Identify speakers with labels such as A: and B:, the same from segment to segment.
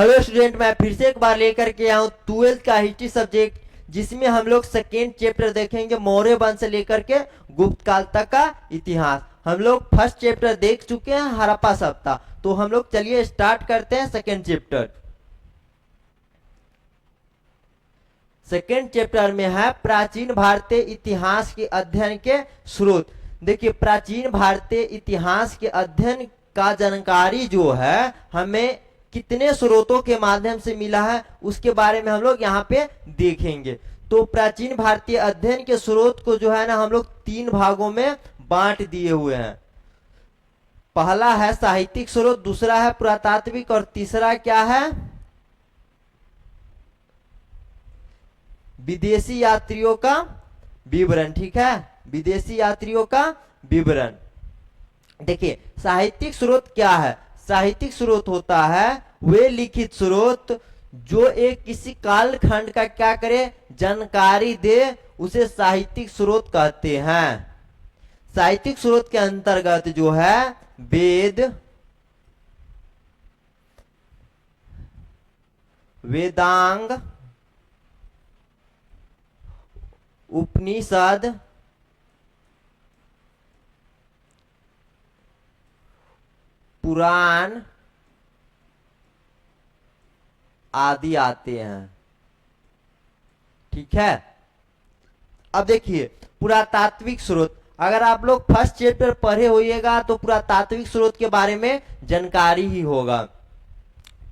A: Hello student, मैं फिर से एक बार लेकर के आया हूँ 12th का हिस्ट्री सब्जेक्ट, जिसमें हम लोग सेकेंड चैप्टर देखेंगे मौर्य वंश से लेकर के गुप्त काल तक का इतिहास। हम लोग फर्स्ट चैप्टर देख चुके हैं हड़प्पा सभ्यता, तो हम लोग चलिए स्टार्ट करते हैं सेकेंड चैप्टर। सेकेंड चैप्टर में है प्राचीन भारतीय इतिहास के अध्ययन के स्रोत। देखिए, प्राचीन भारतीय इतिहास के अध्ययन का जानकारी जो है हमें कितने स्रोतों के माध्यम से मिला है उसके बारे में हम लोग यहाँ पे देखेंगे। तो प्राचीन भारतीय अध्ययन के स्रोत को जो है ना हम लोग 3 भागों में बांट दिए हुए हैं। पहला है साहित्यिक स्रोत, दूसरा है पुरातात्विक और तीसरा क्या है, विदेशी यात्रियों का विवरण। ठीक है, विदेशी यात्रियों का विवरण। देखिए, साहित्यिक स्रोत क्या है? साहित्यिक स्रोत होता है वे लिखित स्रोत जो एक किसी कालखंड का क्या करे, जानकारी दे, उसे साहित्यिक स्रोत कहते हैं। साहित्यिक स्रोत के अंतर्गत जो है वेद, वेदांग, उपनिषद, पुराण आदि आते हैं। ठीक है, अब देखिए पुरातात्विक स्रोत। अगर आप लोग फर्स्ट चैप्टर पढ़े होइएगा तो पुरातात्विक स्रोत के बारे में जानकारी ही होगा।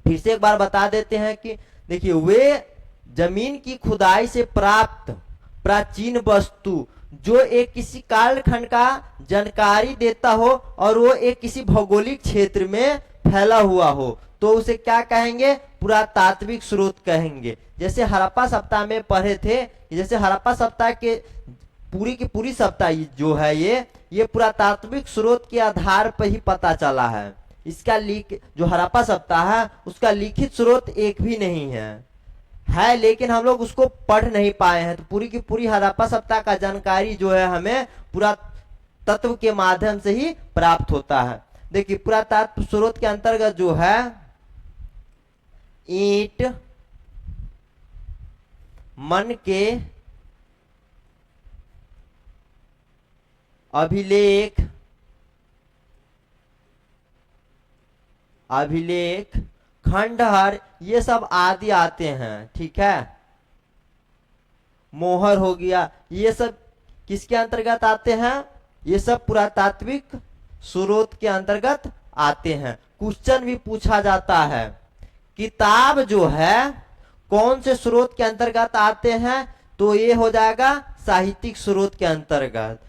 A: फिर से एक बार बता देते हैं कि देखिए, वे जमीन की खुदाई से प्राप्त प्राचीन वस्तु जो एक किसी कालखंड का जानकारी देता हो और वो एक किसी भौगोलिक क्षेत्र में फैला हुआ हो, तो उसे क्या कहेंगे? पुरातात्विक स्रोत कहेंगे। जैसे हड़प्पा सभ्यता में पढ़े थे, जैसे हड़प्पा सभ्यता के पूरी की पूरी सभ्यता जो है ये पुरातात्विक स्रोत के आधार पर ही पता चला है। इसका जो हड़प्पा सभ्यता है उसका लिखित स्रोत एक भी नहीं है, लेकिन हम लोग उसको पढ़ नहीं पाए हैं। तो पूरी की पूरी हड़प्पा सभ्यता का जानकारी जो है हमें पुरातत्व के माध्यम से ही प्राप्त होता है। देखिए, पुरातत्व स्रोत के अंतर्गत जो है ईंट, मनके, अभिलेख, खंडहर, ये सब आदि आते हैं। ठीक है, मोहर हो गया, ये सब किसके अंतर्गत आते हैं? ये सब पुरातात्विक स्रोत के अंतर्गत आते हैं। क्वेश्चन भी पूछा जाता है, किताब जो है कौन से स्रोत के अंतर्गत आते हैं? तो ये हो जाएगा साहित्यिक स्रोत के अंतर्गत,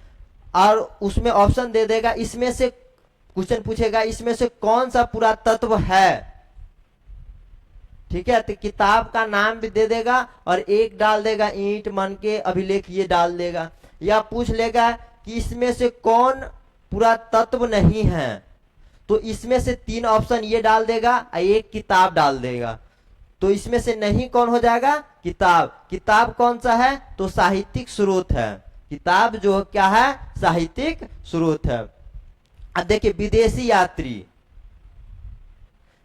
A: और उसमें ऑप्शन दे देगा, इसमें से क्वेश्चन पूछेगा इसमें से कौन सा पुरातत्व है। ठीक है, तो किताब का नाम भी दे देगा और एक डाल देगा ईंट, मनके, अभिलेख, ये डाल देगा। या पूछ लेगा कि इसमें से कौन पुरातत्व नहीं है, तो इसमें से 3 ऑप्शन ये डाल देगा और एक किताब डाल देगा। तो इसमें से नहीं कौन हो जाएगा? किताब। किताब कौन सा है? तो साहित्यिक स्रोत है। किताब जो क्या है? साहित्यिक स्रोत है। अब देखिए विदेशी यात्री,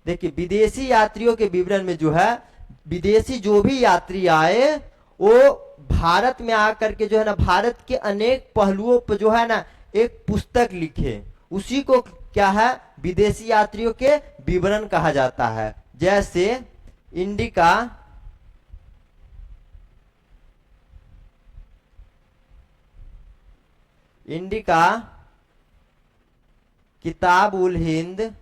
A: देखिए विदेशी यात्रियों के विवरण में जो है, विदेशी जो भी यात्री आए वो भारत में आकर के जो है ना भारत के अनेक पहलुओं पर जो है ना एक पुस्तक लिखे, उसी को क्या है? विदेशी यात्रियों के विवरण कहा जाता है। जैसे इंडिका, किताब उल हिंद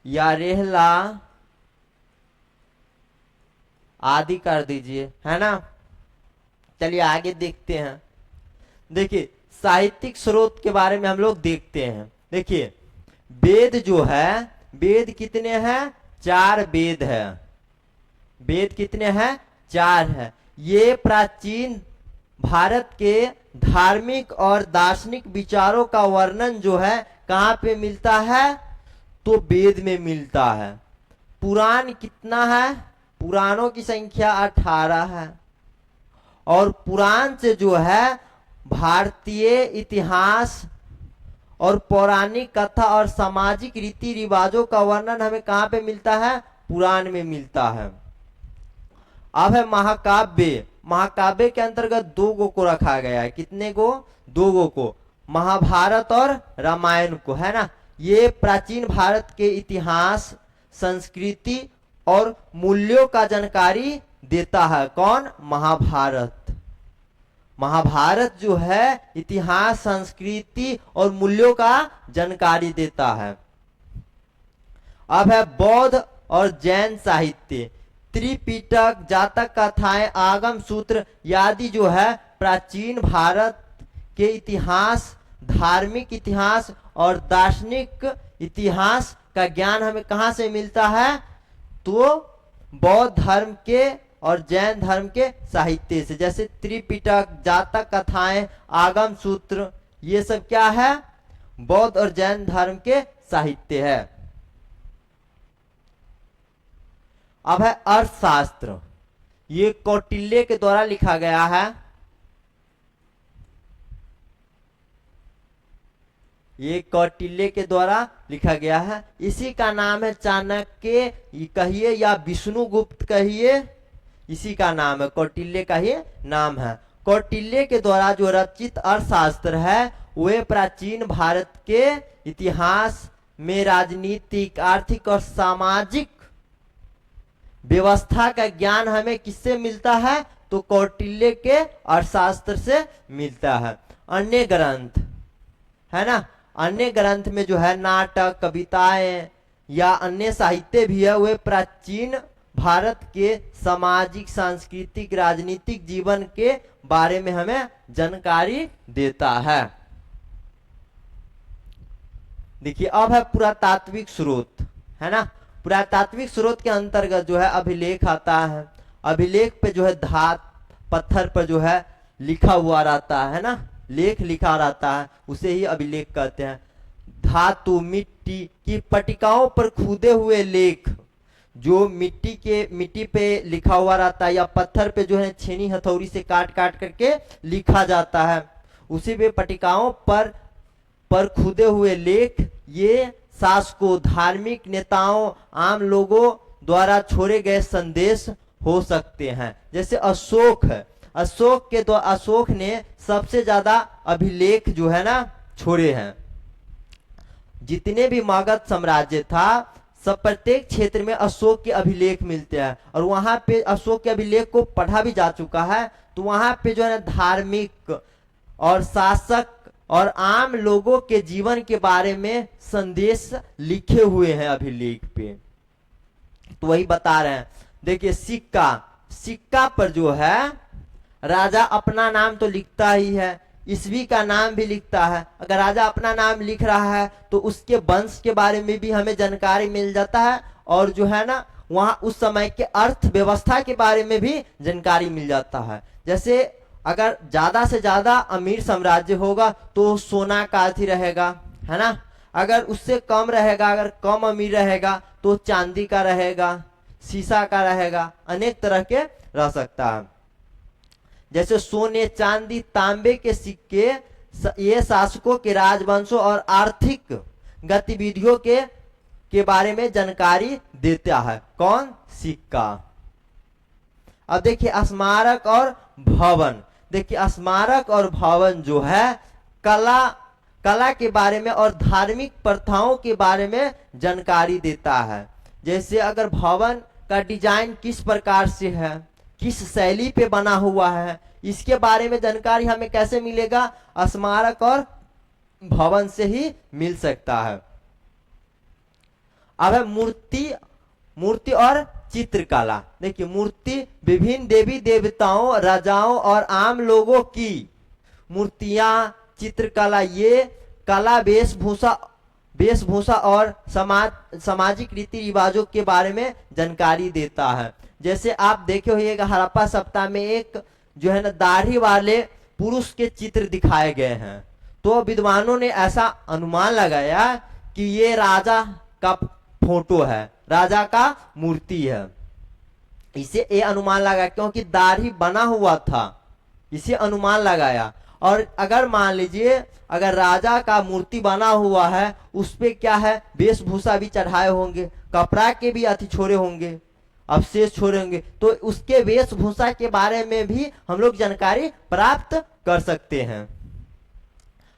A: या रेहला आदि कर दीजिए, है ना। चलिए आगे देखते हैं। देखिए साहित्यिक स्रोत के बारे में हम लोग देखते हैं। देखिए वेद जो है, वेद कितने हैं? 4 वेद है। वेद कितने हैं? 4 है। ये प्राचीन भारत के धार्मिक और दार्शनिक विचारों का वर्णन जो है कहाँ पे मिलता है? तो वेद में मिलता है। पुराण कितना है? पुराणों की संख्या 18 है। और पुराण से जो है भारतीय इतिहास और पौराणिक कथा और सामाजिक रीति रिवाजों का वर्णन हमें कहाँ पे मिलता है? पुराण में मिलता है। अब है महाकाव्य। महाकाव्य के अंतर्गत दो गो को रखा गया है। कितने को? दो गो को, महाभारत और रामायण को, है ना। ये प्राचीन भारत के इतिहास, संस्कृति और मूल्यों का जानकारी देता है। कौन? महाभारत। महाभारत जो है इतिहास, संस्कृति और मूल्यों का जानकारी देता है। अब है बौद्ध और जैन साहित्य। त्रिपिटक, जातक कथाएं, आगम सूत्र आदि जो है प्राचीन भारत के इतिहास, धार्मिक इतिहास और दार्शनिक इतिहास का ज्ञान हमें कहाँ से मिलता है? तो बौद्ध धर्म के और जैन धर्म के साहित्य से। जैसे त्रिपिटक, जातक कथाएं, आगम सूत्र, ये सब क्या है? बौद्ध और जैन धर्म के साहित्य है। अब है अर्थशास्त्र। ये कौटिल्य के द्वारा लिखा गया है। ये कौटिल्य के द्वारा लिखा गया है। इसी का नाम है चाणक्य कहिए या विष्णुगुप्त कहिए, इसी का नाम है, कौटिल्य का ही नाम है। कौटिल्य के द्वारा जो रचित अर्थशास्त्र है वे प्राचीन भारत के इतिहास में राजनीतिक, आर्थिक और सामाजिक व्यवस्था का ज्ञान हमें किससे मिलता है? तो कौटिल्य के अर्थशास्त्र से मिलता है। अन्य ग्रंथ है ना, अन्य ग्रंथ में जो है नाटक, कविताएं या अन्य साहित्य भी है, वे प्राचीन भारत के सामाजिक, सांस्कृतिक, राजनीतिक जीवन के बारे में हमें जानकारी देता है। देखिए अब है पुरातात्विक स्रोत, है ना। पुरातात्विक स्रोत के अंतर्गत जो है अभिलेख आता है। अभिलेख पे जो है धात पत्थर पर जो है लिखा हुआ रहता है ना, लेख लिखा रहता है, उसे ही अभिलेख कहते हैं। धातु, मिट्टी की पट्टिकाओं पर खुदे हुए लेख, जो मिट्टी पे लिखा हुआ रहता है या पत्थर पे जो है छेनी हथौड़ी से काट काट करके लिखा जाता है, उसी पे पट्टिकाओं पर खुदे हुए लेख ये शासकों, धार्मिक नेताओं, आम लोगों द्वारा छोड़े गए संदेश हो सकते हैं। जैसे अशोक है, अशोक ने सबसे ज्यादा अभिलेख जो है ना छोड़े हैं। जितने भी मगध साम्राज्य था सब प्रत्येक क्षेत्र में अशोक के अभिलेख मिलते हैं, और वहां पे अशोक के अभिलेख को पढ़ा भी जा चुका है। तो वहां पे जो है धार्मिक और शासक और आम लोगों के जीवन के बारे में संदेश लिखे हुए हैं अभिलेख पे। तो वही बता रहे हैं। देखिए सिक्का पर जो है राजा अपना नाम तो लिखता ही है, ईस्वी का नाम भी लिखता है। अगर राजा अपना नाम लिख रहा है तो उसके वंश के बारे में भी हमें जानकारी मिल जाता है, और जो है ना वहां उस समय के अर्थव्यवस्था के बारे में भी जानकारी मिल जाता है। जैसे अगर ज्यादा से ज्यादा अमीर साम्राज्य होगा तो सोना का अथी रहेगा, है ना। अगर उससे कम रहेगा, अगर कम अमीर रहेगा तो चांदी का रहेगा, शीशा का रहेगा, अनेक तरह के रह सकता है। जैसे सोने, चांदी, तांबे के सिक्के ये शासकों के राजवंशों और आर्थिक गतिविधियों के बारे में जानकारी देता है। कौन? सिक्का। अब देखिए स्मारक और भवन। देखिए स्मारक और भवन जो है कला के बारे में और धार्मिक प्रथाओं के बारे में जानकारी देता है। जैसे अगर भवन का डिजाइन किस प्रकार से है, किस शैली पे बना हुआ है, इसके बारे में जानकारी हमें कैसे मिलेगा? स्मारक और भवन से ही मिल सकता है। अब है मूर्ति और चित्रकला। देखिए मूर्ति विभिन्न देवी देवताओं, राजाओं और आम लोगों की मूर्तियां, चित्रकला ये कला, वेशभूषा और सामाजिक रीति रिवाजों के बारे में जानकारी देता है। जैसे आप देखे होइएगा हड़प्पा सप्ताह में एक जो है ना दाढ़ी वाले पुरुष के चित्र दिखाए गए हैं। तो विद्वानों ने ऐसा अनुमान लगाया कि ये राजा का फोटो है, राजा का मूर्ति है। इसे ये अनुमान लगा क्योंकि दाढ़ी बना हुआ था, इसे अनुमान लगाया। और अगर मान लीजिए अगर राजा का मूर्ति बना हुआ है, उस पे क्या है, वेशभूषा भी चढ़ाए होंगे, कपड़ा के भी अति छोड़े होंगे, अवशेष छोड़े होंगे, तो उसके वेशभूषा के बारे में भी हम लोग जानकारी प्राप्त कर सकते हैं।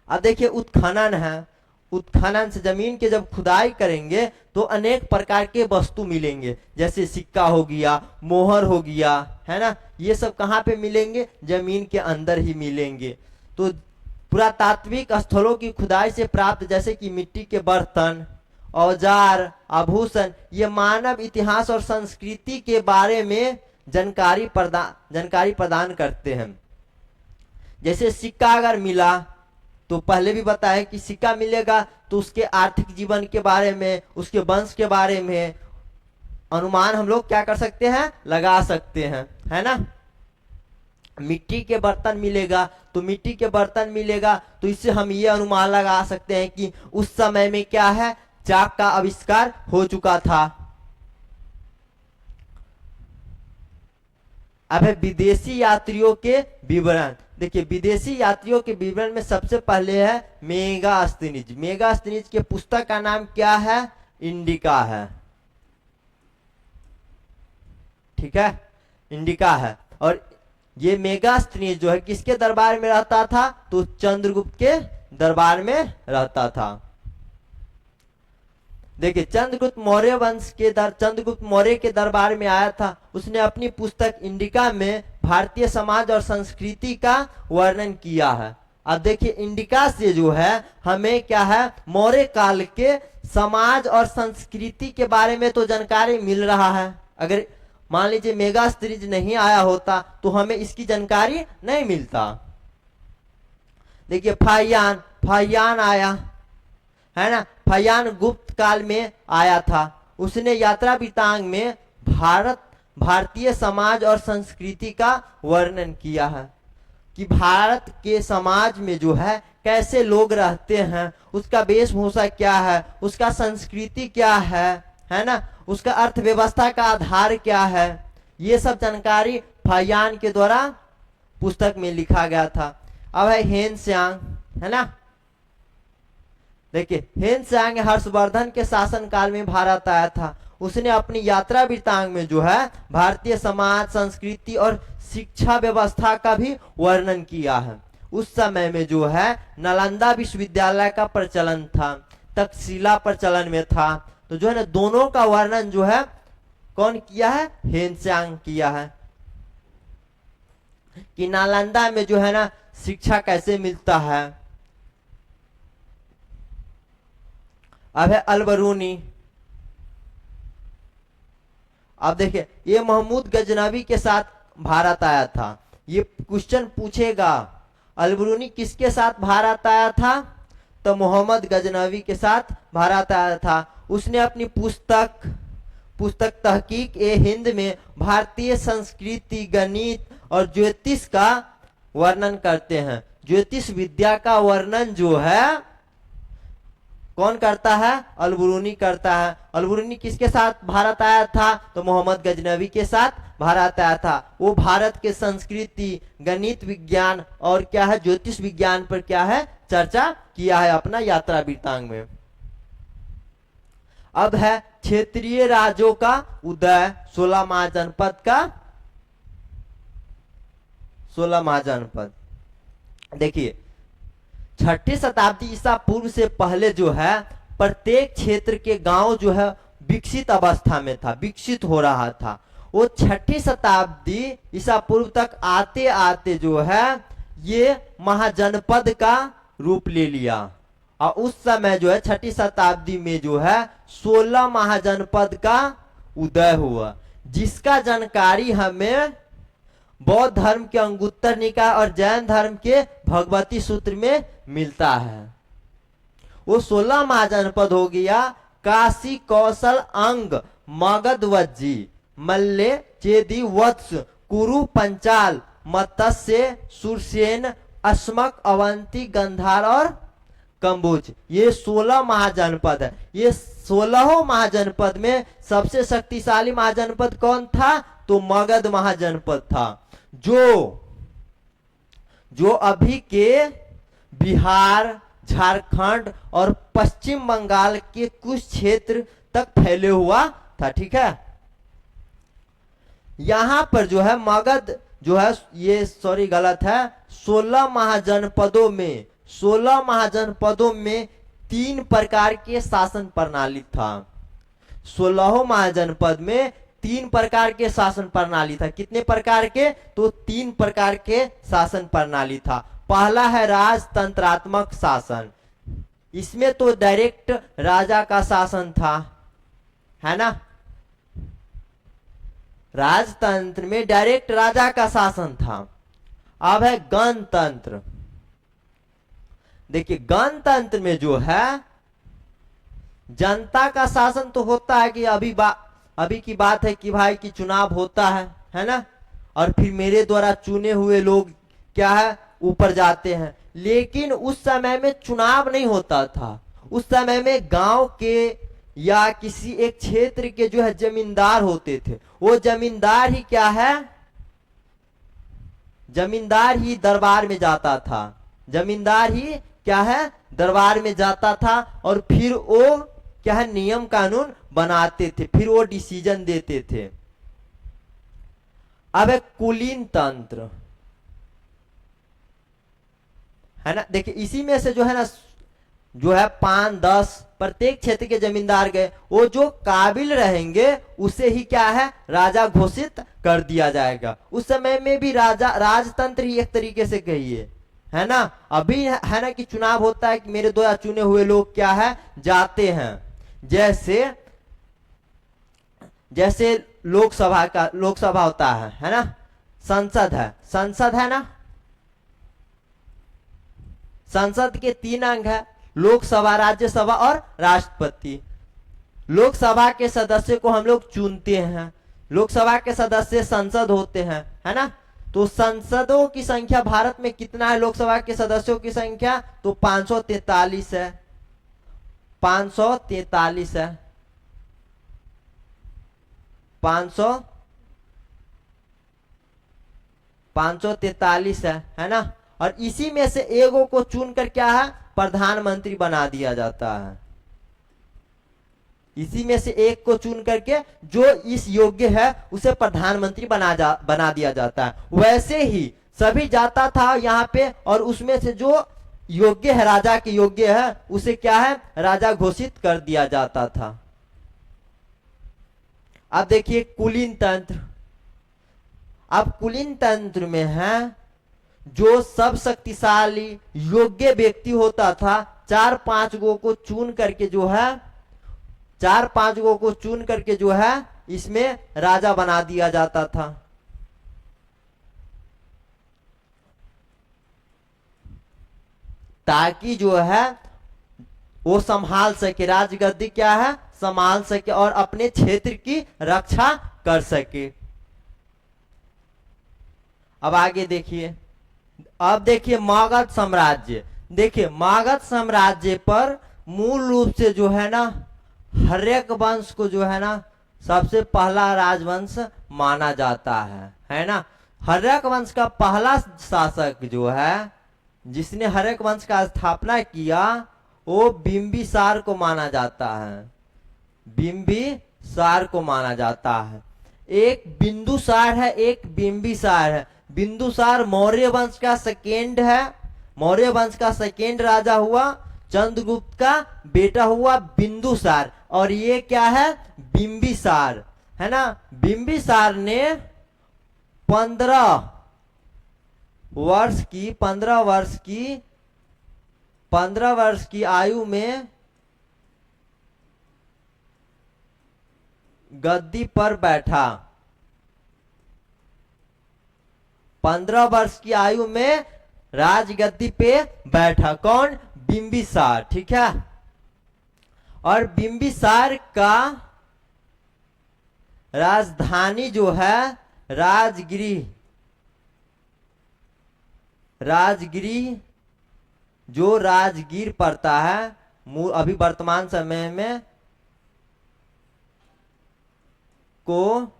A: अब देखिए उत्खनन है, उत्खनन से जमीन के जब खुदाई करेंगे तो अनेक प्रकार के वस्तु मिलेंगे, जैसे सिक्का हो गया, मोहर हो गया, है ना, ये सब कहाँ पे मिलेंगे, जमीन के अंदर ही मिलेंगे। तो पुरातात्विक स्थलों की खुदाई से प्राप्त जैसे कि मिट्टी के बर्तन, औजार, आभूषण, ये मानव इतिहास और संस्कृति के बारे में जानकारी प्रदान करते हैं। जैसे सिक्का अगर मिला, तो पहले भी बताया कि सिक्का मिलेगा तो उसके आर्थिक जीवन के बारे में, उसके वंश के बारे में अनुमान हम लोग क्या कर सकते हैं, लगा सकते हैं, है ना। मिट्टी के बर्तन मिलेगा, तो मिट्टी के बर्तन मिलेगा तो इससे हम ये अनुमान लगा सकते हैं कि उस समय में क्या है, चाक का आविष्कार हो चुका था। अब है विदेशी यात्रियों के विवरण। देखिए विदेशी यात्रियों के विवरण में सबसे पहले है मेगास्थनीज। मेगास्थनीज के पुस्तक का नाम क्या है, इंडिका है, ठीक है, इंडिका है। और ये मेगास्थनीज जो है किसके दरबार में रहता था, तो चंद्रगुप्त के दरबार में रहता था। देखिए चंद्रगुप्त मौर्य वंश के चंद्रगुप्त मौर्य के दरबार में आया था। उसने अपनी पुस्तक इंडिका में भारतीय समाज और संस्कृति का वर्णन किया है। अब देखिए इंडिका से जो है हमें क्या है, मौर्य काल के समाज और संस्कृति के बारे में तो जानकारी मिल रहा है। अगर मान लीजिए मेगास्थनीज नहीं आया होता तो हमें इसकी जानकारी नहीं मिलता। देखिए फाहियान आया, है ना, फाहियान गुप्त काल में आया था। उसने यात्रा वृत्तांत में भारतीय समाज और संस्कृति का वर्णन किया है कि भारत के समाज में जो है कैसे लोग रहते हैं, उसका वेशभूषा क्या है, उसका संस्कृति क्या है ना, उसका अर्थव्यवस्था का आधार क्या है, ये सब जानकारी फाहियान के द्वारा पुस्तक में लिखा गया था। अब है हेनत्सांग, है ना। देखिए हेनत्सांग हर्षवर्धन के शासनकाल में भारत आया था। उसने अपनी यात्रा वृत्तांत में जो है भारतीय समाज, संस्कृति और शिक्षा व्यवस्था का भी वर्णन किया है। उस समय में जो है नालंदा विश्वविद्यालय का प्रचलन था, तक्षशिला प्रचलन में था। तो जो है ना दोनों का वर्णन जो है कौन किया है, हेनत्सांग किया है कि नालंदा में जो है ना शिक्षा कैसे मिलता है। अब है अलबरूनी। अब देखिए ये महमूद गजनवी के साथ भारत आया था। ये क्वेश्चन पूछेगा अलबरूनी किसके साथ भारत आया था, तो मोहम्मद गजनवी के साथ भारत आया था। उसने अपनी पुस्तक तहकीक ए हिंद में भारतीय संस्कृति, गणित और ज्योतिष का वर्णन करते हैं। ज्योतिष विद्या का वर्णन जो है कौन करता है, अलबरूनी करता है। अलबरूनी किसके साथ भारत आया था, तो मोहम्मद गजनवी के साथ भारत आया था। वो भारत के संस्कृति, गणित विज्ञान और क्या है ज्योतिष विज्ञान पर क्या है चर्चा किया है अपना यात्रा वृत्तांत में। अब है क्षेत्रीय राज्यों का उदय, 16 महाजनपद का 16 महाजनपद। देखिए 6ठी शताब्दी ईसा पूर्व से पहले जो है प्रत्येक क्षेत्र के गांव जो है विकसित अवस्था में था, विकसित हो रहा था। वो 6ठी शताब्दी ईसा पूर्व तक आते आते जो है ये महाजनपद का रूप ले लिया। और उस समय जो है 6ठी शताब्दी में जो है 16 महाजनपद का उदय हुआ, जिसका जानकारी हमें बौद्ध धर्म के अंगुत्तर निकाय और जैन धर्म के भगवती सूत्र में मिलता है। वो 16 महाजनपद हो गया काशी, कौशल, अंग, मगध, वज्जी, मल्ले, चेदी, वत्स, कुरु, पंचाल, मत्स्य, सुरसेन, अस्मक, अवंती, गंधार और कंबुज। ये 16 महाजनपद है। ये 16 महाजनपद में सबसे शक्तिशाली महाजनपद कौन था, तो मगध महाजनपद था, जो अभी के बिहार, झारखंड और पश्चिम बंगाल के कुछ क्षेत्र तक फैले हुआ था। ठीक है, यहां पर जो है मगध जो है, ये सॉरी गलत है, 16 महाजनपदों में 16 महाजनपदों में 3 प्रकार के शासन प्रणाली था। 16 महाजनपद में 3 प्रकार के शासन प्रणाली था। कितने प्रकार के? तो 3 प्रकार के शासन प्रणाली था। पहला है राजतंत्रात्मक शासन, इसमें तो डायरेक्ट राजा का शासन था, है ना। राजतंत्र में डायरेक्ट राजा का शासन था। अब है गणतंत्र। देखिए गणतंत्र में जो है जनता का शासन तो होता है कि अभी की बात है कि भाई कि चुनाव होता है ना, और फिर मेरे द्वारा चुने हुए लोग क्या है ऊपर जाते हैं। लेकिन उस समय में चुनाव नहीं होता था। उस समय में गांव के या किसी एक क्षेत्र के जो है जमींदार होते थे। वो जमींदार ही क्या है, जमींदार ही दरबार में जाता था। जमींदार ही क्या है दरबार में जाता था, और फिर वो क्या है नियम कानून बनाते थे, फिर वो डिसीजन देते थे। अब है कुलीन तंत्र, है ना। देखिए इसी में से जो है ना, जो है 5-10 प्रत्येक क्षेत्र के जमींदार गए, वो जो काबिल रहेंगे उसे ही क्या है राजा घोषित कर दिया जाएगा। उस समय में भी राजा राजतंत्र ही एक तरीके से कहिए, है ना। अभी है ना कि चुनाव होता है कि मेरे द्वारा चुने हुए लोग क्या है जाते हैं। जैसे लोकसभा होता है ना, संसद है ना। संसद के 3 अंग है, लोकसभा, राज्यसभा और राष्ट्रपति। लोकसभा के सदस्य को हम लोग चुनते हैं, लोकसभा के सदस्य संसद होते हैं, है ना। तो संसदों की संख्या भारत में कितना है, लोकसभा के सदस्यों की संख्या तो 543 है। 543 है, 543 है ना। और इसी में से एगो को चुनकर क्या है प्रधानमंत्री बना दिया जाता है। इसी में से एक को चुन करके जो इस योग्य है उसे प्रधानमंत्री बना दिया जाता है। वैसे ही सभी जाता था यहाँ पे, और उसमें से जो योग्य है, राजा के योग्य है, उसे क्या है राजा घोषित कर दिया जाता था। अब देखिए कुलीन तंत्र। अब कुलीन तंत्र में है जो सब शक्तिशाली योग्य व्यक्ति होता था, 4-5 गो को चुन करके जो है 4-5 गो को चुन करके जो है इसमें राजा बना दिया जाता था। ताकि जो है वो संभाल सके, राजगद्दी क्या है संभाल सके और अपने क्षेत्र की रक्षा कर सके। अब आगे देखिए, अब देखिए मगध साम्राज्य। देखिए मगध साम्राज्य पर मूल रूप से जो है ना हर्यक वंश को जो है ना सबसे पहला राजवंश माना जाता है ना। हर्यक वंश का पहला शासक जो है जिसने हर्यक वंश का स्थापना किया वो बिंबिसार को माना जाता है। बिंबिसार को माना जाता है। एक बिंदुसार है, एक बिंबिसार है। बिंदुसार मौर्य वंश का सेकेंड है, मौर्य वंश का सेकेंड राजा हुआ। चंद्रगुप्त का बेटा हुआ बिंदुसार, और ये क्या है बिंबिसार, है ना। बिंबिसार ने 15 वर्ष की आयु में गद्दी पर बैठा। 15 वर्ष की आयु में राजगद्दी पे बैठा। कौन? बिंबिसार, ठीक है। और बिंबिसार का राजधानी जो है राजगिरी जो राजगीर पड़ता है, अभी वर्तमान समय में को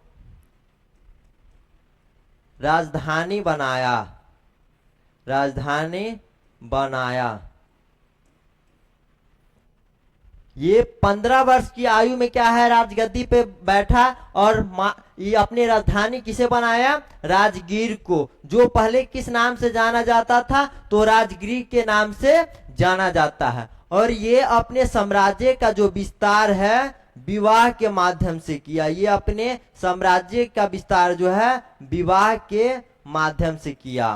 A: राजधानी बनाया। राजधानी बनाया। ये 15 वर्ष की आयु में क्या है, राजगद्दी पे बैठा और ये अपनी राजधानी किसे बनाया, राजगीर को, जो पहले किस नाम से जाना जाता था, तो राजगीर के नाम से जाना जाता है। और ये अपने साम्राज्य का जो विस्तार है विवाह के माध्यम से किया। ये अपने साम्राज्य का विस्तार जो है विवाह के माध्यम से किया,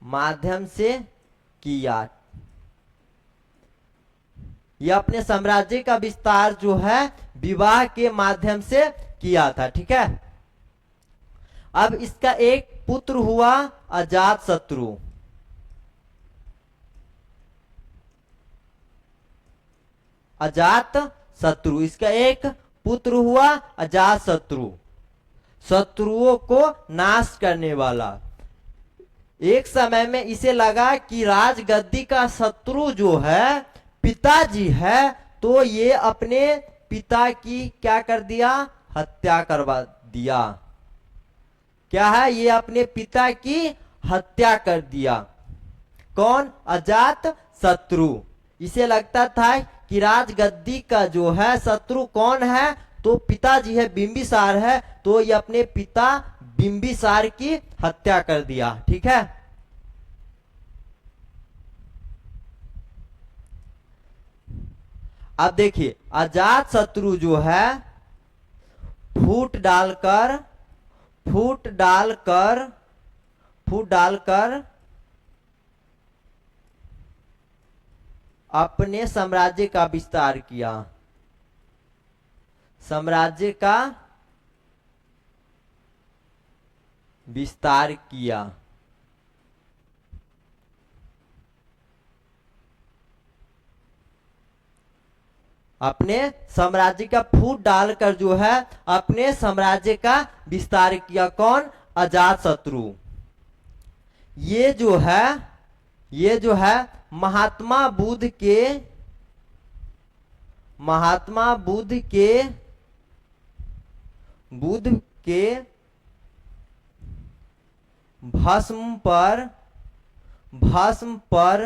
A: माध्यम से किया। यह अपने साम्राज्य का विस्तार जो है विवाह के माध्यम से किया था। ठीक है। अब इसका एक पुत्र हुआ अजात शत्रु। अजात शत्रु, इसका एक पुत्र हुआ अजात शत्रु, शत्रुओं को नाश करने वाला। एक समय में इसे लगा कि राजगद्दी का शत्रु जो है पिताजी है, तो ये अपने पिता की क्या कर दिया, हत्या करवा दिया। क्या है, ये अपने पिता की हत्या कर दिया। कौन, अजात शत्रु। इसे लगता था कि राजगद्दी का जो है शत्रु कौन है, तो पिताजी है, बिंबिसार है, तो ये अपने पिता बिंबिसार की हत्या कर दिया। ठीक है। अब देखिए अजात शत्रु जो है फूट डालकर फूट डालकर फूट डालकर अपने साम्राज्य का विस्तार किया, साम्राज्य का विस्तार किया। अपने साम्राज्य का फूट डालकर जो है अपने साम्राज्य का विस्तार किया। कौन, अजात शत्रु। ये जो है महात्मा बुद्ध के भस्म पर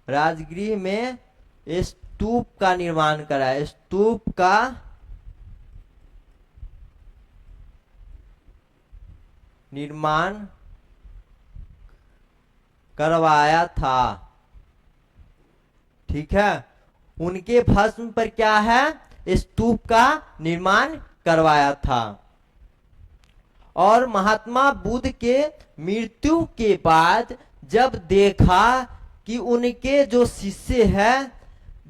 A: राजगृह में स्तूप का निर्माण कराया, स्तूप का निर्माण करवाया था। ठीक है। उनके भस्म पर क्या है, स्तूप का निर्माण करवाया था। और महात्मा बुद्ध के मृत्यु के बाद जब देखा कि उनके जो शिष्य हैं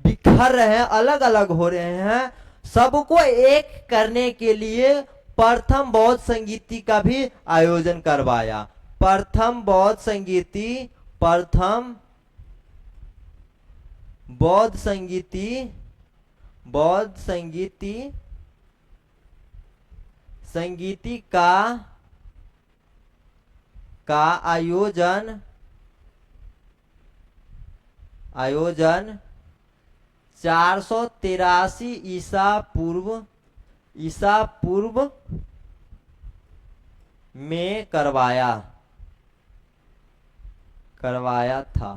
A: बिखर रहे हैं, अलग अलग हो रहे हैं, सबको एक करने के लिए प्रथम बौद्ध संगीति का भी आयोजन करवाया। प्रथम बौद्ध संगीति का आयोजन 483 ईसा पूर्व में करवाया था।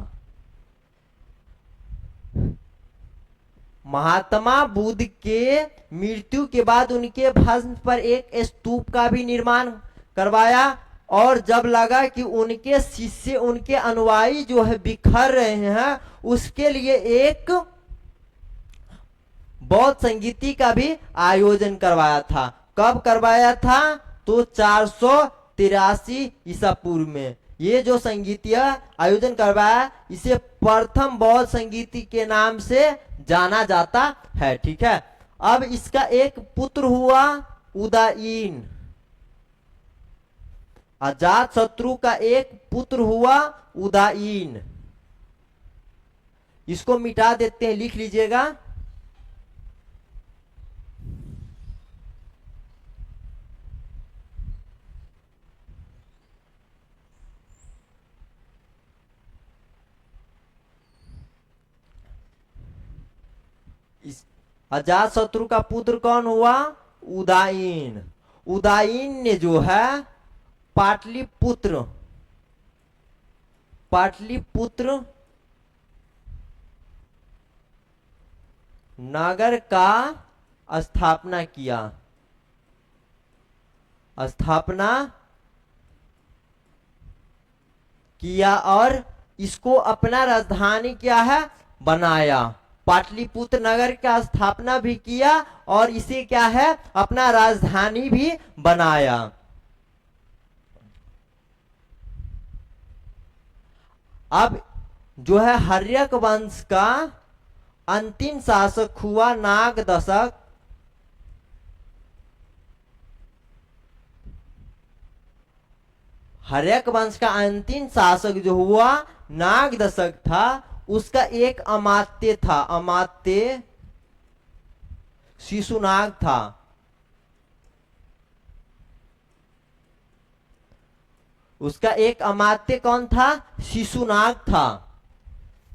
A: महात्मा बुद्ध के मृत्यु के बाद उनके भस्म पर एक स्तूप का भी निर्माण करवाया। और जब लगा कि उनके शिष्य, उनके अनुयायी जो है बिखर रहे हैं, उसके लिए एक बौद्ध संगीति का भी आयोजन करवाया था। कब करवाया था, तो 483 ईसा पूर्व में। ये जो संगीतीय आयोजन करवाया इसे प्रथम बौद्ध संगीति के नाम से जाना जाता है। ठीक है। अब इसका एक पुत्र हुआ उदयीन। अजात शत्रु का एक पुत्र हुआ उदयीन। इसको मिटा देते हैं, लिख लीजिएगा। अजात शत्रु का पुत्र कौन हुआ, उदायीन। उदायीन ने जो है पाटलिपुत्र पाटलिपुत्र नगर का स्थापना किया और इसको अपना राजधानी क्या है बनाया। पाटलिपुत्र नगर का स्थापना भी किया और इसे क्या है अपना राजधानी भी बनाया। अब जो है हर्यक वंश का अंतिम शासक हुआ नागदशक। हर्यक वंश का अंतिम शासक जो हुआ नागदशक था, उसका एक अमात्य था, अमात्य शिशुनाग था। उसका एक अमात्य कौन था? शिशुनाग था।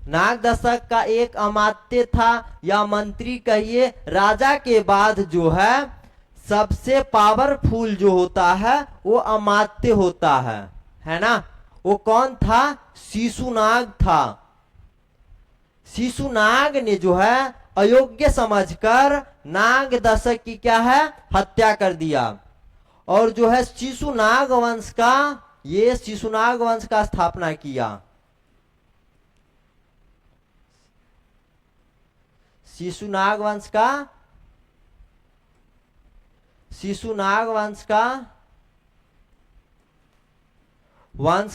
A: नागदशक का एक अमात्य था या मंत्री कहिए, राजा के बाद जो है सबसे पावरफुल जो होता है वो अमात्य होता है ना। वो कौन था? शिशुनाग था। शिशुनाग ने जो है अयोग्य समझकर नागदशक की क्या है हत्या कर दिया और जो है शिशुनाग वंश का स्थापना किया। शिशुनाग वंश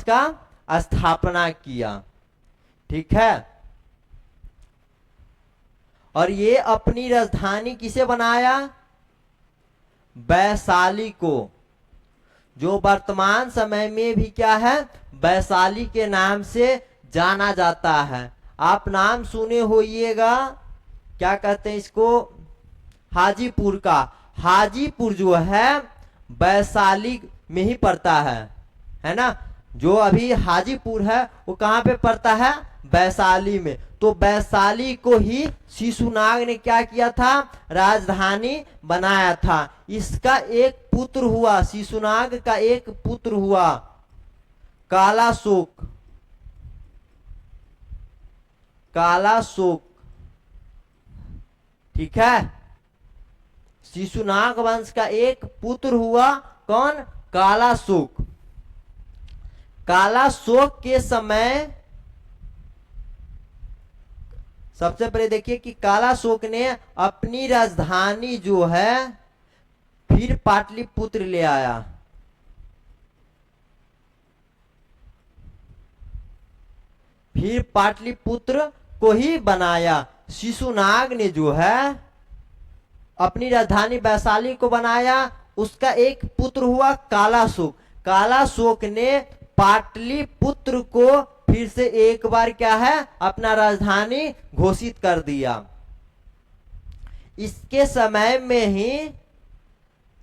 A: का स्थापना किया। ठीक है। और ये अपनी राजधानी किसे बनाया? वैशाली को, जो वर्तमान समय में भी क्या है वैशाली के नाम से जाना जाता है। आप नाम सुने होइएगा, क्या कहते हैं इसको, हाजीपुर का। हाजीपुर जो है वैशाली में ही पड़ता है ना। जो अभी हाजीपुर है वो कहाँ पे पड़ता है? वैशाली में। तो वैशाली को ही शिशुनाग ने क्या किया था? राजधानी बनाया था। इसका एक पुत्र हुआ, शिशुनाग का एक पुत्र हुआ कालाशोक। ठीक है। शिशुनाग वंश का एक पुत्र हुआ कौन? कालाशोक। कालाशोक के समय सबसे पहले देखिए कि कालाशोक ने अपनी राजधानी जो है फिर पाटलिपुत्र ले आया। फिर पाटलिपुत्र को ही बनाया। शिशुनाग ने जो है अपनी राजधानी वैशाली को बनाया। उसका एक पुत्र हुआ कालाशोक। कालाशोक ने पाटलिपुत्र को फिर से एक बार क्या है अपना राजधानी घोषित कर दिया। इसके समय में ही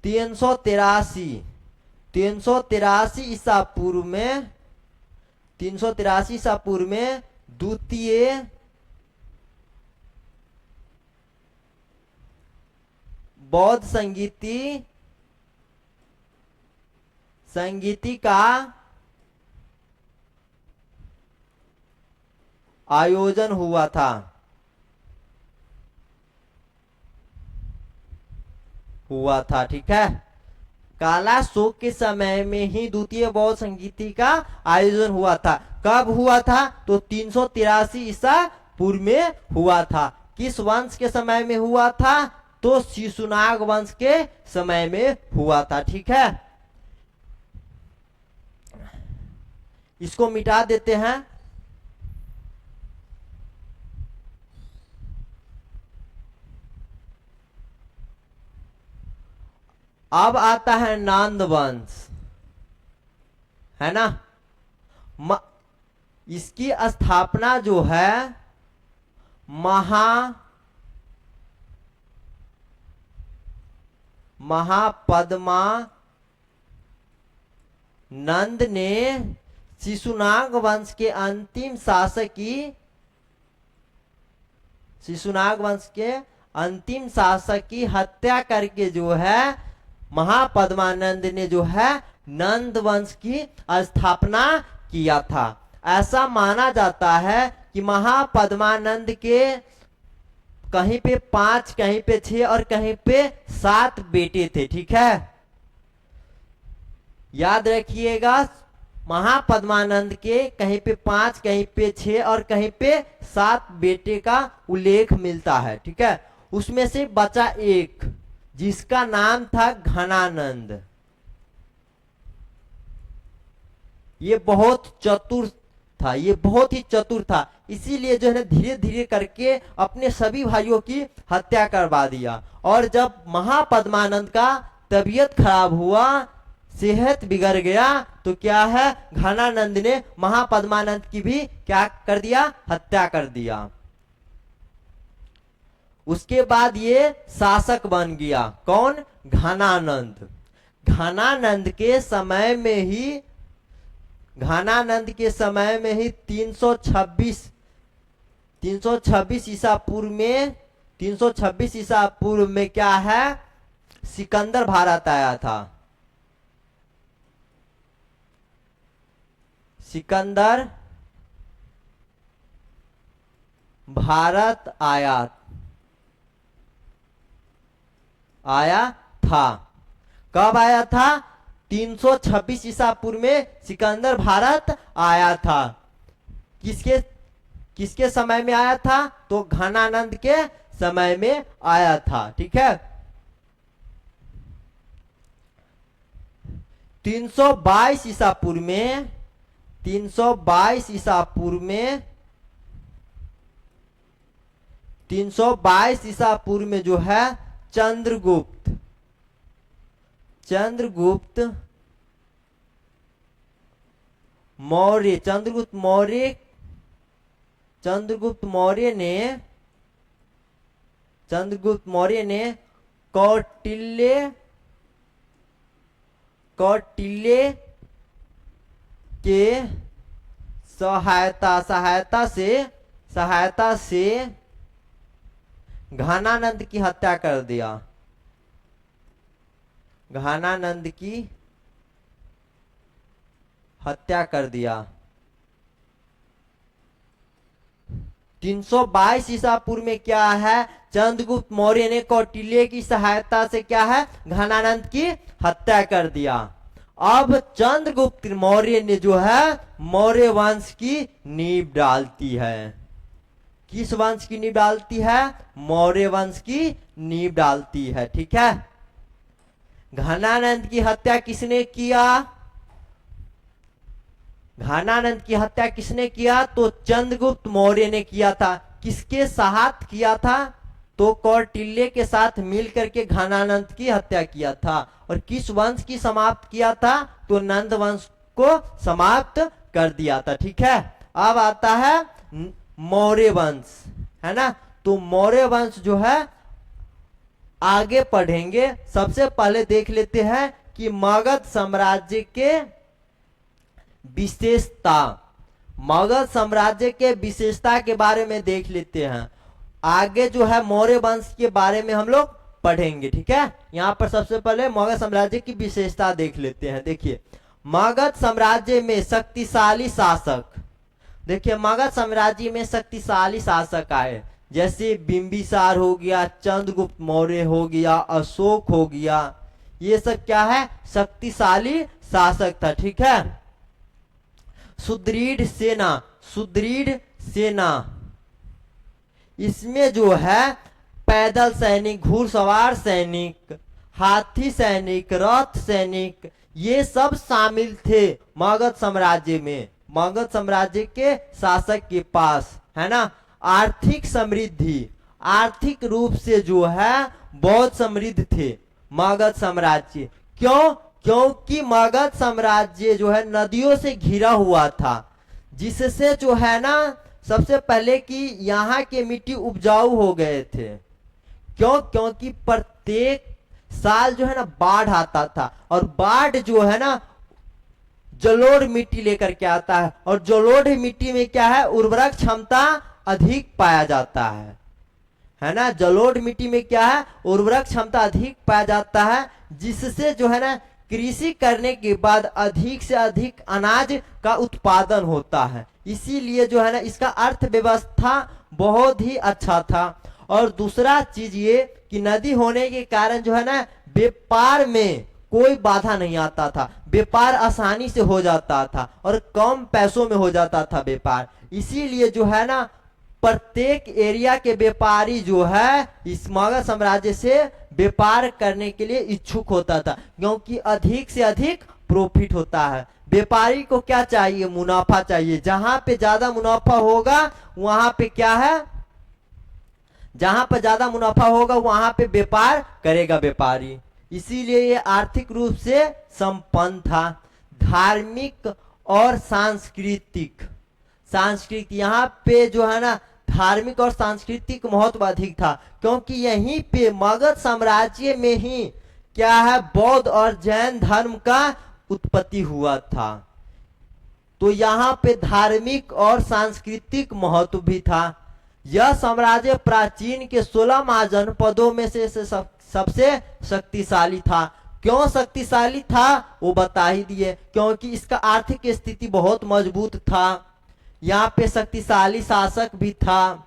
A: 383 ईसा पूर्व में द्वितीय बौद्ध संगीति का आयोजन हुआ था। ठीक है। कालाशोक के समय में ही द्वितीय बौद्ध संगीति का आयोजन हुआ था। कब हुआ था? तो 383 ईसा पूर्व में हुआ था। किस वंश के समय में हुआ था? तो शिशुनाग वंश के समय में हुआ था। ठीक है। इसको मिटा देते हैं। अब आता है नंद वंश, है ना। इसकी स्थापना जो है महापद्मा नंद ने शिशुनाग वंश के अंतिम अंतिम शासक की हत्या करके जो है महापद्मानंद ने जो है नंद वंश की स्थापना किया था। ऐसा माना जाता है कि महापद्मानंद के कहीं पे 5, कहीं पे 6 और कहीं पे 7 बेटे थे। ठीक है, याद रखिएगा, महापद्मानंद के कहीं पे 5, कहीं पे 6 और कहीं पे 7 बेटे का उल्लेख मिलता है। ठीक है, उसमें से बचा एक जिसका नाम था घनानंद। ये बहुत चतुर था, ये बहुत ही चतुर था, इसीलिए जो है ना धीरे धीरे करके अपने सभी भाइयों की हत्या करवा दिया। और जब महापद्मानंद का तबीयत खराब हुआ, सेहत बिगड़ गया, तो क्या है, घनानंद ने महापद्मानंद की भी क्या कर दिया, हत्या कर दिया। उसके बाद ये शासक बन गया, कौन, घनानंद। घनानंद के समय में ही 326 ईसा पूर्व में 326 ईसा पूर्व में क्या है, सिकंदर भारत आया था। सिकंदर भारत आया था। कब आया था, 326 ईसा पूर्व में सिकंदर भारत आया था। किसके समय में आया था, तो घनानंद के समय में आया था। ठीक है, 322 ईसा पूर्व में 322 ईसा पूर्व में 322 ईसा पूर्व में जो है चंद्रगुप्त मौर्य ने कौटिल्य के सहायता से घनानंद की हत्या कर दिया। घनानंद की हत्या कर दिया। 322 ईसा पूर्व में क्या है, चंद्रगुप्त मौर्य ने कौटिल्य की सहायता से क्या है, घनानंद की हत्या कर दिया। अब चंद्रगुप्त मौर्य ने जो है मौर्य वंश की नींव डालती है। किस वंश की नींव डालती है, मौर्य वंश की नींव डालती है। ठीक है, घनानंद की हत्या किसने किया, घनानंद की हत्या किसने किया, तो चंद्रगुप्त मौर्य ने किया था। किसके साथ किया था, तो कौटिल्य के साथ मिलकर के घनानंद की हत्या किया था। और किस वंश की समाप्त किया था, तो नंद वंश को समाप्त कर दिया था। ठीक है, अब आता है मौर्य वंश, है ना। तो मौर्य वंश जो है आगे पढ़ेंगे। सबसे पहले देख लेते हैं कि मगध साम्राज्य के विशेषता, मगध साम्राज्य के विशेषता के बारे में देख लेते हैं। आगे जो है मौर्य वंश के बारे में हम लोग पढ़ेंगे। ठीक है, यहाँ पर सबसे पहले मगध साम्राज्य की विशेषता देख लेते हैं। देखिए, मगध साम्राज्य में शक्तिशाली शासक, देखिए मगध साम्राज्य में शक्तिशाली शासक आए, जैसे बिंबिसार हो गया, चंद्रगुप्त मौर्य हो गया, अशोक हो गया। ये सब क्या है, शक्तिशाली शासक था। ठीक है, सुदृढ़ सेना, इसमें जो है पैदल सैनिक, घुड़सवार सैनिक, हाथी सैनिक, रथ सैनिक, ये सब शामिल थे मगध साम्राज्य में। मगध साम्राज्य के शासक के पास, है ना। आर्थिक समृद्धि, आर्थिक रूप से जो है बहुत समृद्ध थे मगध साम्राज्य। क्यों, क्योंकि मगध साम्राज्य जो है नदियों से घिरा हुआ था, जिससे जो है ना सबसे पहले कि यहाँ के मिट्टी उपजाऊ हो गए थे। क्यों, क्योंकि प्रत्येक साल जो है ना बाढ़ आता था, और बाढ़ जो है ना जलोढ़ मिट्टी लेकर के आता है, और जलोढ़ मिट्टी में क्या है, उर्वरक क्षमता अधिक पाया जाता है ना। जलोढ़ मिट्टी में क्या है, उर्वरक क्षमता अधिक पाया जाता है, जिससे जो है ना कृषि करने के बाद अधिक से अधिक अनाज का उत्पादन होता है। इसीलिए जो है ना इसका अर्थव्यवस्था बहुत ही अच्छा था। और दूसरा चीज ये कि नदी होने के कारण जो है ना व्यापार में कोई बाधा नहीं आता था, व्यापार आसानी से हो जाता था और कम पैसों में हो जाता था व्यापार। इसीलिए जो है ना प्रत्येक एरिया के व्यापारी जो है इस मगध साम्राज्य से व्यापार करने के लिए इच्छुक होता था, क्योंकि अधिक से अधिक प्रॉफिट होता है। व्यापारी को क्या चाहिए, मुनाफा चाहिए। जहां पे ज्यादा मुनाफा होगा वहां पे क्या है, जहां पर ज्यादा मुनाफा होगा वहां पे व्यापार करेगा व्यापारी। इसीलिए ये आर्थिक रूप से संपन्न था। धार्मिक और सांस्कृतिक यहाँ पे जो है ना धार्मिक और सांस्कृतिक महत्व अधिक था, क्योंकि यहीं पे मगध साम्राज्य में ही क्या है बौद्ध और जैन धर्म का उत्पत्ति हुआ था। तो यहाँ पे धार्मिक और सांस्कृतिक महत्व भी था। यह साम्राज्य प्राचीन के 16 महाजनपदों में से सबसे शक्तिशाली था। क्यों शक्तिशाली था वो बता ही दिए, क्योंकि इसका आर्थिक स्थिति बहुत मजबूत था। यहाँ पे शक्तिशाली शासक भी था,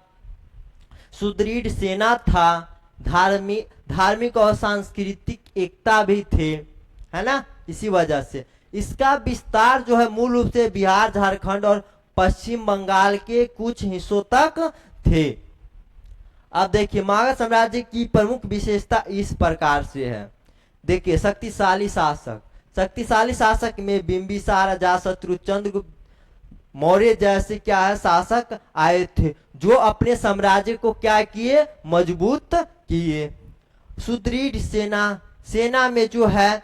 A: सुदृढ़ सेना था, धार्मिक और सांस्कृतिक एकता भी थे, है ना। इसी वजह से इसका विस्तार जो है मूल रूप से बिहार, झारखंड और पश्चिम बंगाल के कुछ हिस्सों तक थे। अब देखिए मगध साम्राज्य की प्रमुख विशेषता इस प्रकार से है। देखिए शक्तिशाली शासक में बिंबिसार, अजातशत्रु, चंद्रगुप्त मौर्य जैसे क्या है शासक आए थे, जो अपने साम्राज्य को क्या किए, मजबूत किए। सुदृढ़ सेना में जो है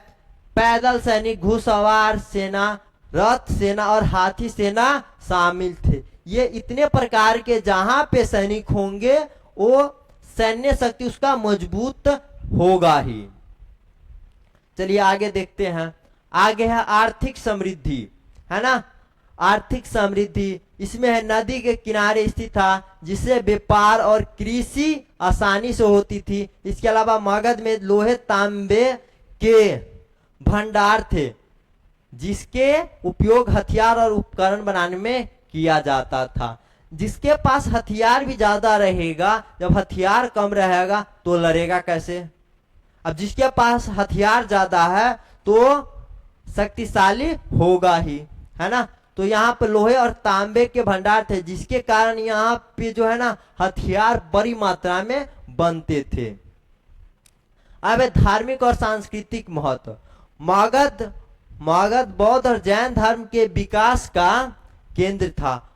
A: पैदल सैनिक, घुड़सवार सेना, रथ सेना और हाथी सेना शामिल थे। ये इतने प्रकार के जहां पे सैनिक होंगे वो सैन्य शक्ति उसका मजबूत होगा ही। चलिए आगे देखते हैं। आगे है आर्थिक समृद्धि, है ना। आर्थिक समृद्धि इसमें है नदी के किनारे स्थित था, जिससे व्यापार और कृषि आसानी से होती थी। इसके अलावा मगध में लोहे तांबे के भंडार थे, जिसके उपयोग हथियार और उपकरण बनाने में किया जाता था। जिसके पास हथियार भी ज्यादा रहेगा, जब हथियार कम रहेगा तो लड़ेगा कैसे। अब जिसके पास हथियार ज्यादा है तो शक्तिशाली होगा ही, है ना। तो यहाँ पे लोहे और तांबे के भंडार थे, जिसके कारण यहाँ पे जो है ना हथियार बड़ी मात्रा में बनते थे। अब धार्मिक और सांस्कृतिक महत्व। मगध बौद्ध और जैन धर्म के विकास का केंद्र था।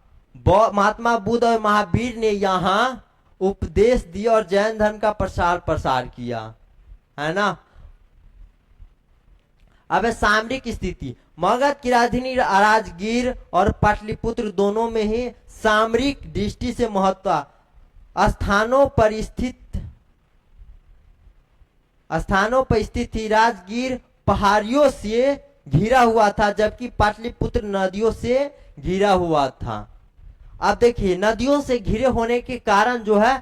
A: महात्मा बुद्ध और महावीर ने यहाँ उपदेश दिया और जैन धर्म का प्रसार किया, है ना। अब सामरिक स्थिति। मगध की राजधानी राजगीर और पाटलिपुत्र दोनों में ही सामरिक दृष्टि से महत्व स्थानों पर स्थित थी। राजगीर पहाड़ियों से घिरा हुआ था, जबकि पाटलिपुत्र नदियों से घिरा हुआ था। अब देखिए नदियों से घिरे होने के कारण जो है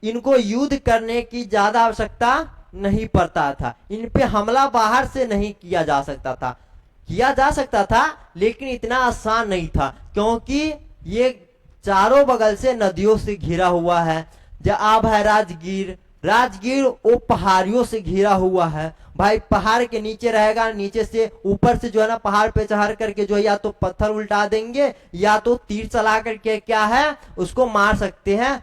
A: इनको युद्ध करने की ज्यादा आवश्यकता नहीं पड़ता था। इन पे हमला बाहर से नहीं किया जा सकता था, लेकिन इतना आसान नहीं था, क्योंकि ये चारों बगल से नदियों से घिरा हुआ है। अब है राजगीर वो पहाड़ियों से घिरा हुआ है। भाई पहाड़ के नीचे रहेगा, नीचे से ऊपर से जो है ना पहाड़ पे चढ़ करके जो है या तो पत्थर उल्टा देंगे या तो तीर चला करके क्या है उसको मार सकते हैं,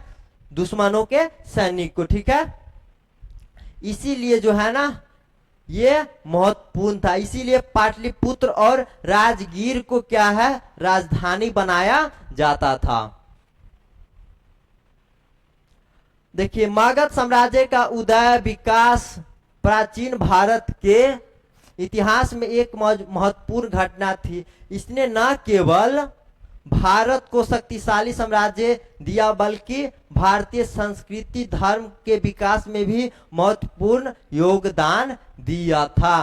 A: दुश्मनों के सैनिक को, ठीक है। इसीलिए जो है ना ये महत्वपूर्ण था। इसीलिए पाटलिपुत्र और राजगीर को क्या है राजधानी बनाया जाता था। देखिए मगध साम्राज्य का उदय विकास प्राचीन भारत के इतिहास में एक महत्वपूर्ण घटना थी। इसने न केवल भारत को शक्तिशाली साम्राज्य दिया, बल्कि भारतीय संस्कृति धर्म के विकास में भी महत्वपूर्ण योगदान दिया था।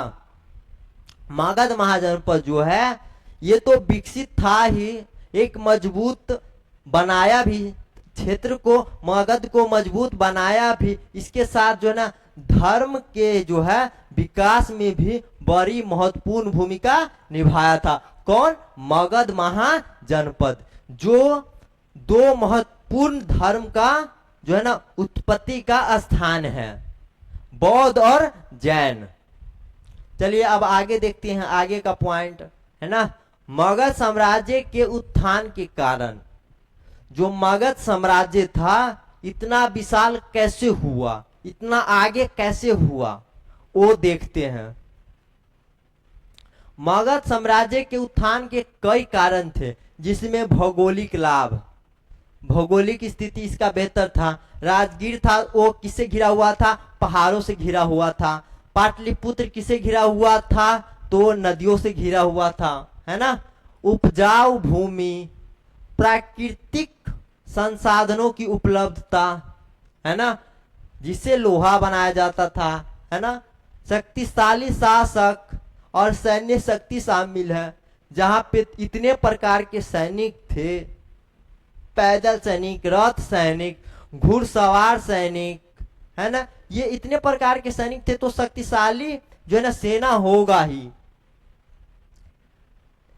A: मगध महाजनपद जो है ये तो विकसित था ही, एक मजबूत बनाया भी क्षेत्र को मगध को मजबूत बनाया भी, इसके साथ जो है ना धर्म के जो है विकास में भी बड़ी महत्वपूर्ण भूमिका निभाया था। कौन? मगध महाजनपद, जो दो महत्वपूर्ण धर्म का जो है ना उत्पत्ति का स्थान है, बौद्ध और जैन। चलिए अब आगे देखते हैं, आगे का पॉइंट है ना, मगध साम्राज्य के उत्थान के कारण जो मगध साम्राज्य था इतना विशाल कैसे हुआ, इतना आगे कैसे हुआ, वो देखते हैं। मगध साम्राज्य के उत्थान के कई कारण थे, जिसमें भौगोलिक लाभ, भौगोलिक स्थिति इसका बेहतर था। राजगीर था वो किससे घिरा हुआ था? पहाड़ों से घिरा हुआ था। पाटलिपुत्र किससे घिरा हुआ था? तो नदियों से घिरा हुआ था, है ना। उपजाऊ भूमि, प्राकृतिक संसाधनों की उपलब्धता, है ना, जिससे लोहा बनाया जाता था, है ना। शक्तिशाली शासक और सैन्य शक्ति शामिल है, जहां पे इतने प्रकार के सैनिक थे, पैदल सैनिक, रथ सैनिक, घुड़सवार सैनिक, है ना, ये इतने प्रकार के सैनिक थे, तो शक्तिशाली जो है ना सेना होगा ही।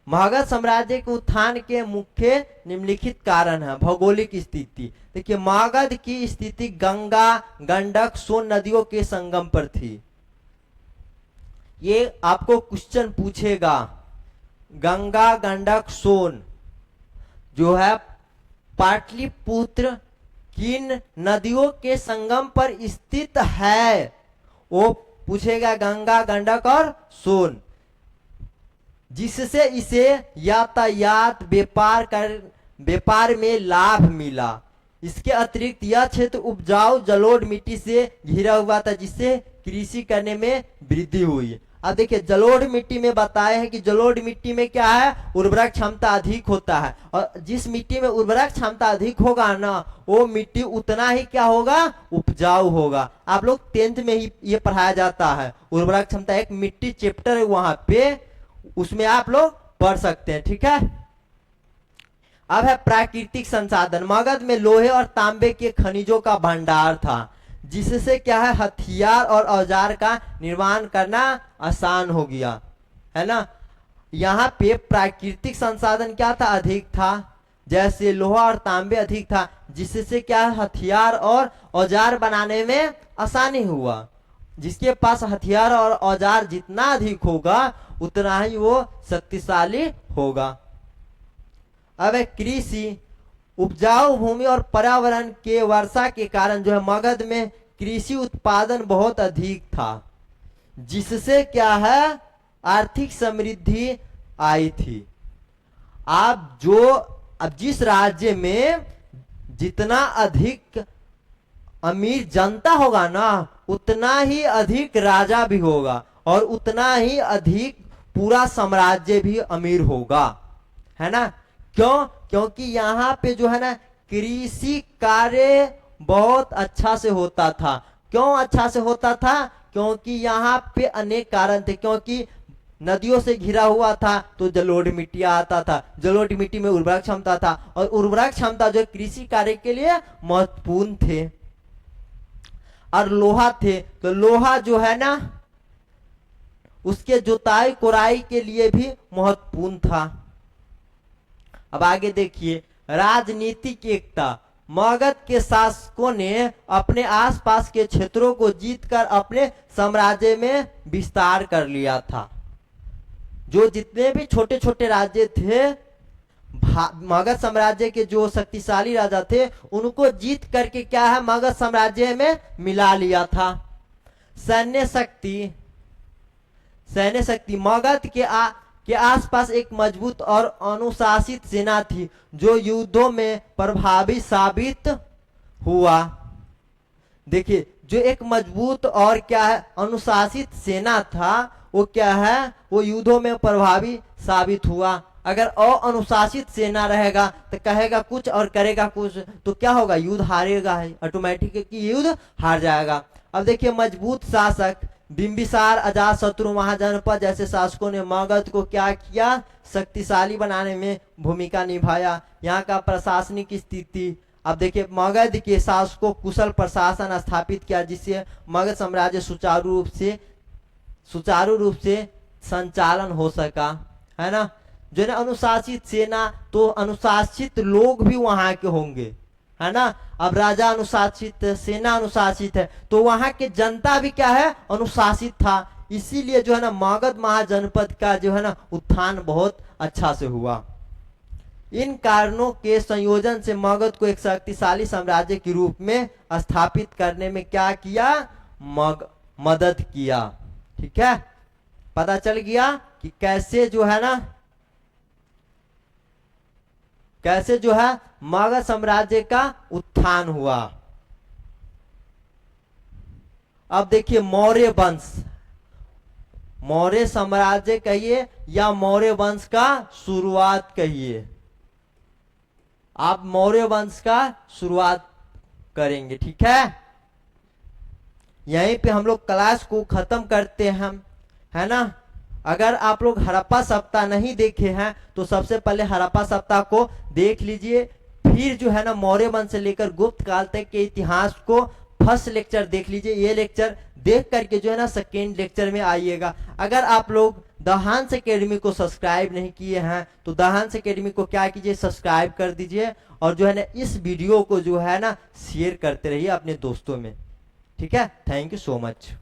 A: मगध साम्राज्य के उत्थान के मुख्य निम्नलिखित कारण है। भौगोलिक स्थिति, देखिए मगध की स्थिति गंगा, गंडक, सोन नदियों के संगम पर थी। ये आपको क्वेश्चन पूछेगा, गंगा, गंडक, सोन जो है पाटलिपुत्र किन नदियों के संगम पर स्थित है? वो पूछेगा गंगा, गंडक और सोन, जिससे इसे यातायात, व्यापार में लाभ मिला। इसके अतिरिक्त यह क्षेत्र उपजाऊ जलोढ़ मिट्टी से घिरा हुआ था, जिससे कृषि करने में वृद्धि हुई। अब देखिए जलोढ़ मिट्टी में बताया है कि जलोढ़ मिट्टी में क्या है? उर्वरक क्षमता अधिक होता है, और जिस मिट्टी में उर्वरक क्षमता अधिक होगा ना, वो मिट्टी उतना ही क्या होगा? उपजाऊ होगा। आप लोग 10th में ही ये पढ़ाया जाता है, उर्वरक क्षमता, एक मिट्टी चैप्टर है वहां पे, उसमें आप लोग पढ़ सकते हैं, ठीक है। अब है प्राकृतिक संसाधन। मगध में लोहे और तांबे के खनिजों का भंडार था, जिससे क्या है हथियार और औजार का निर्माण करना आसान हो गया, है ना। यहाँ पे प्राकृतिक संसाधन क्या था? अधिक था, जैसे लोहा और तांबे अधिक था, जिससे क्या हथियार और औजार बनाने में आसानी हुआ। जिसके पास हथियार और औजार जितना अधिक होगा उतना ही वो शक्तिशाली होगा। अब है कृषि। उपजाऊ भूमि और पर्यावरण के वर्षा के कारण जो है मगध में कृषि उत्पादन बहुत अधिक था, जिससे क्या है आर्थिक समृद्धि आई थी। अब जिस राज्य में जितना अधिक अमीर जनता होगा ना, उतना ही अधिक राजा भी होगा, और उतना ही अधिक पूरा साम्राज्य भी अमीर होगा, है ना। क्यों? क्योंकि यहाँ पे जो है ना कृषि कार्य बहुत अच्छा से होता था। क्यों अच्छा से होता था? क्योंकि यहाँ पे अनेक कारण थे। क्योंकि नदियों से घिरा हुआ था तो जलोढ़ मिट्टी आता था, जलोढ़ मिट्टी में उर्वरक क्षमता था, और उर्वरक क्षमता जो कृषि कार्य के लिए महत्वपूर्ण थे। और लोहा थे, तो लोहा जो है ना उसके जुताई कोराई के लिए भी महत्वपूर्ण था। अब आगे देखिए, राजनीतिक एकता। मगध के शासकों ने अपने आसपास के क्षेत्रों को जीतकर अपने साम्राज्य में विस्तार कर लिया था। जो जितने भी छोटे छोटे राज्य थे, मगध साम्राज्य के जो शक्तिशाली राजा थे, उनको जीत करके क्या है मगध साम्राज्य में मिला लिया था। सैन्य शक्ति मगध के आसपास एक मजबूत और अनुशासित सेना थी, जो युद्धों में प्रभावी साबित हुआ। देखिए जो एक मजबूत और क्या है अनुशासित सेना था, वो क्या है, वो युद्धों में प्रभावी साबित हुआ। अगर अनुशासित सेना रहेगा तो कहेगा कुछ और करेगा कुछ, तो क्या होगा? युद्ध हारेगा, ऑटोमेटिक कि युद्ध हार जाएगा। अब देखिए मजबूत शासक बिंबिसार, अजातशत्रु महाजनपद जैसे शासकों ने मगध को क्या किया? शक्तिशाली बनाने में भूमिका निभाया। यहाँ का प्रशासनिक स्थिति अब देखिए मगध के शासकों कुशल प्रशासन स्थापित किया, जिससे मगध साम्राज्य सुचारू रूप से संचालन हो सका, है ना। जो है ना अनुशासित सेना, तो अनुशासित लोग भी वहां के होंगे, है ना। अब राजा अनुशासित, सेना अनुशासित है, तो वहां के जनता भी क्या है, अनुशासित था। इसीलिए जो है ना मगध महाजनपद का जो है ना उत्थान बहुत अच्छा से हुआ। इन कारणों के संयोजन से मगध को एक शक्तिशाली साम्राज्य के रूप में स्थापित करने में क्या किया, मदद किया। ठीक है, पता चल गया कि कैसे जो है ना, कैसे जो है मगध साम्राज्य का उत्थान हुआ। अब देखिए मौर्य वंश, मौर्य साम्राज्य कहिए या मौर्य वंश का शुरुआत कहिए, आप मौर्य वंश का शुरुआत करेंगे। ठीक है, यहीं पे हम लोग क्लास को खत्म करते हैं, है ना। अगर आप लोग हड़प्पा सप्ताह नहीं देखे हैं तो सबसे पहले हड़प्पा सप्ताह को देख लीजिए, फिर जो है ना मौर्य वंश से लेकर गुप्त काल तक के इतिहास को फर्स्ट लेक्चर देख लीजिए। ये लेक्चर देख करके जो है ना सेकेंड लेक्चर में आइएगा। अगर आप लोग द हंस एकेडमी को सब्सक्राइब नहीं किए हैं तो द हंस एकेडमी को क्या कीजिए, सब्सक्राइब कर दीजिए, और जो है ना इस वीडियो को जो है ना शेयर करते रहिए अपने दोस्तों में। ठीक है, थैंक यू सो मच।